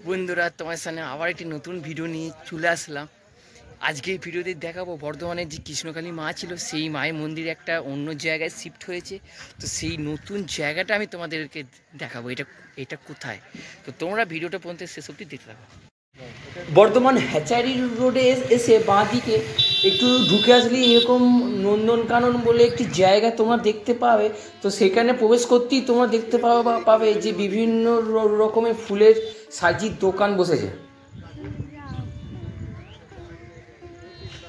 বন্ধুরা, তোমার সামনে আবার একটি নতুন ভিডিও নিয়ে চলে আসলাম। আজকে এই ভিডিওতে দেখাবো বর্ধমানের যে কৃষ্ণকালী মা ছিল সেই মায়ের মন্দির একটা অন্য জায়গায় শিফট হয়েছে। তো সেই নতুন জায়গাটা আমি তোমাদেরকে দেখাবো, এটা কোথায়। তো তোমরা ভিডিওটা পর্যন্ত শেষ অবধি দেখতে থাকো। বর্ধমান হ্যাচারি রোডে এসে বাঁ দিকে একটু ঢুকে আসলে এরকম নন্দনকানন বলে একটি জায়গা তোমরা দেখতে পাবে। তো সেখানে প্রবেশ করতেই তোমরা দেখতে পাবে যে বিভিন্ন রকমের ফুলের সাজির দোকান বসেছে।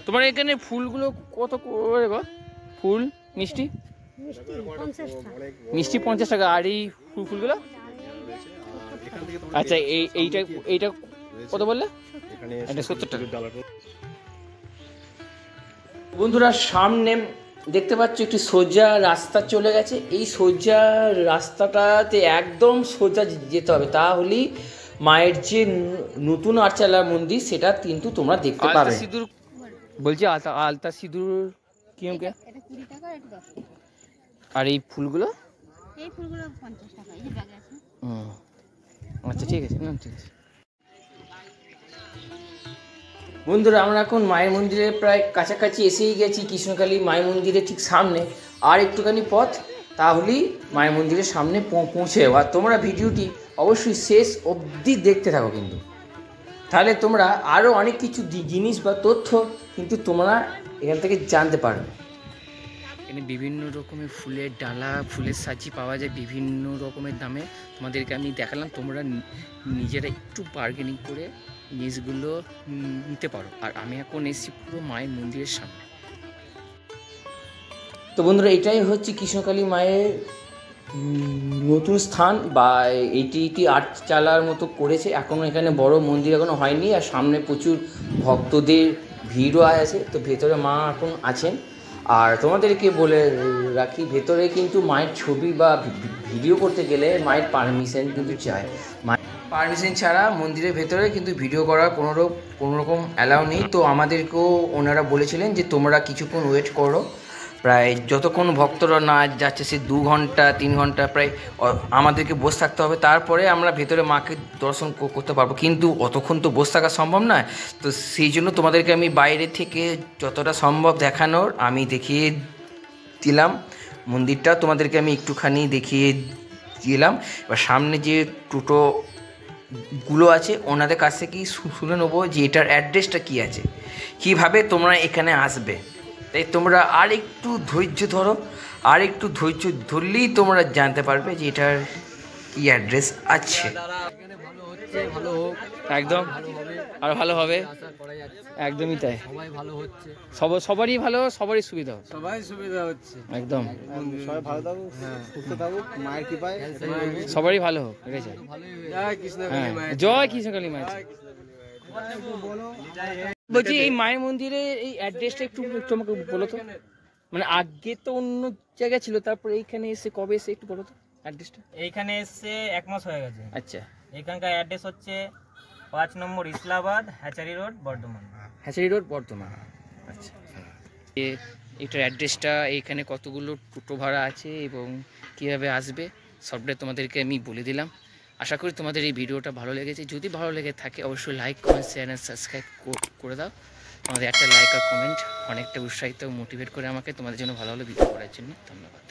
তোমার এখানে ফুলগুলো কত করে গো? ফুল মিষ্টি মিষ্টি 50 টাকা। আর এই ফুলগুলো আচ্ছা, এইটা কত বললে? এটা 70 টাকা। বন্ধুরা, সামনে দেখতে পাচ্ছ একটি সোজা রাস্তা চলে গেছে। এই সোজা রাস্তাটাতে একদম সোজা যেতে হবে, তাহলেই মায়ের যে নতুন আটচালা মন্দির সেটা কিন্তু তোমরা দেখতে পাবে। সিঁদুর বলছি, আলতা সিঁদুর কি এটা 20 টাকা, এটা 10 টাকা। আর এই ফুলগুলো 50 টাকা। এই ব্যাগে আছে। আচ্ছা ঠিক আছে, না ঠিক আছে। বন্ধুরা, আমরা এখন মায়ের মন্দিরে প্রায় কাছাকাছি এসেই গেছি। কৃষ্ণকালী মায়ের মন্দিরের ঠিক সামনে আর একটুখানি পথ, তাহলেই মায়ের মন্দিরের সামনে পৌঁছে যাবো। আর তোমরা ভিডিওটি অবশ্যই শেষ অবধি দেখতে থাকো কিন্তু, তাহলে তোমরা আরও অনেক কিছু জিনিস বা তথ্য কিন্তু তোমরা এখান থেকে জানতে পারবে। এখানে বিভিন্ন রকমের ফুলের ডালা, ফুলের সাজি পাওয়া যায় বিভিন্ন রকমের দামে। তোমাদেরকে আমি দেখালাম, তোমরা নিজেরা একটু বার্গেনিং করে জিনিসগুলো নিতে পারো। আর আমি এখন এসেছি পুরো মায়ের মন্দিরের সামনে। তো বন্ধুরা, এটাই হচ্ছে কৃষ্ণকালী মায়ের নতুন স্থান, বা এটি আটচালার মতো করেছে। এখনও এখানে বড় মন্দির এখনও হয়নি, আর সামনে প্রচুর ভক্তদের ভিড়ও আছে। তো ভেতরে মা এখন আছেন। আর তোমাদেরকে বলে রাখি, ভেতরে কিন্তু মায়ের ছবি বা ভিডিও করতে গেলে মায়ের পারমিশন কিন্তু চায়। মায়ের পারমিশন ছাড়া মন্দিরের ভেতরে কিন্তু ভিডিও করার কোনো রকম অ্যালাউ নেই। তো আমাদেরকেও ওনারা বলেছিলেন যে তোমরা কিছুক্ষণ ওয়েট করো, প্রায় যতক্ষণ ভক্তরা না যাচ্ছে, সে 2 ঘন্টা 3 ঘন্টা প্রায় আমাদেরকে বসে থাকতে হবে। তারপরে আমরা ভেতরে মাকে দর্শন করতে পারবো, কিন্তু অতক্ষণ তো বসে থাকা সম্ভব নয়। তো সেই জন্য তোমাদেরকে আমি বাইরে থেকে যতটা সম্ভব দেখানোর আমি দেখিয়ে দিলাম। মন্দিরটা তোমাদেরকে আমি একটুখানি দেখিয়ে দিলাম। এবার সামনে যে টোটোগুলো আছে ওনাদের কাছ থেকেই শুনে নেবো যে এটার অ্যাড্রেসটা কী আছে, কীভাবে তোমরা এখানে আসবে। তাই তোমরা আর একটু ধৈর্য ধরো, আর একটু ধৈর্য ধরলেই তোমরা জানতে পারবে যে এটার কি অ্যাড্রেস আছে। একদম আরো ভালো হবে, একদমই তাই। সবাই ভালো হচ্ছে, সবারই ভালো, সবারই সুবিধা, সবাই সুবিধা হচ্ছে একদম। সবাই ভালো থাকুক, সুস্থ থাকুক, মায়ের কৃপায় সবারই ভালো হোক। জয় কৃষ্ণকালী মায়ের, জয় কৃষ্ণকালী মায়ের। বলছি, এই মায়ের মন্দিরে এই অ্যাড্রেসটা একটু আমাকে বলো তো। মানে আগে তো অন্য জায়গা ছিল, তারপর এইখানে এসে কবে এসে একটু বলো তো অ্যাড্রেসটা। এইখানে এসে 1 মাস হয়ে গেছে। আচ্ছা, এখানকার অ্যাড্রেস হচ্ছে 5 number Islabad, hatchery road, Bardhaman. Hatchery road, Bardhaman. আচ্ছা, এটার অ্যাড্রেসটা, এইখানে কতগুলো টোটো ভাড়া আছে এবং কীভাবে আসবে সবটাই তোমাদেরকে আমি বলে দিলাম। আশা করি তোমাদের এই ভিডিওটা ভালো লেগেছে। যদি ভালো লেগে থাকে অবশ্যই like, comment, share and subscribe করে দাও। তোমাদের একটা লাইক আর কমেন্ট অনেকটা উৎসাহিত মোটিভেট করে আমাকে তোমাদের জন্য ভালো ভালো ভিডিও করার জন্য। ধন্যবাদ।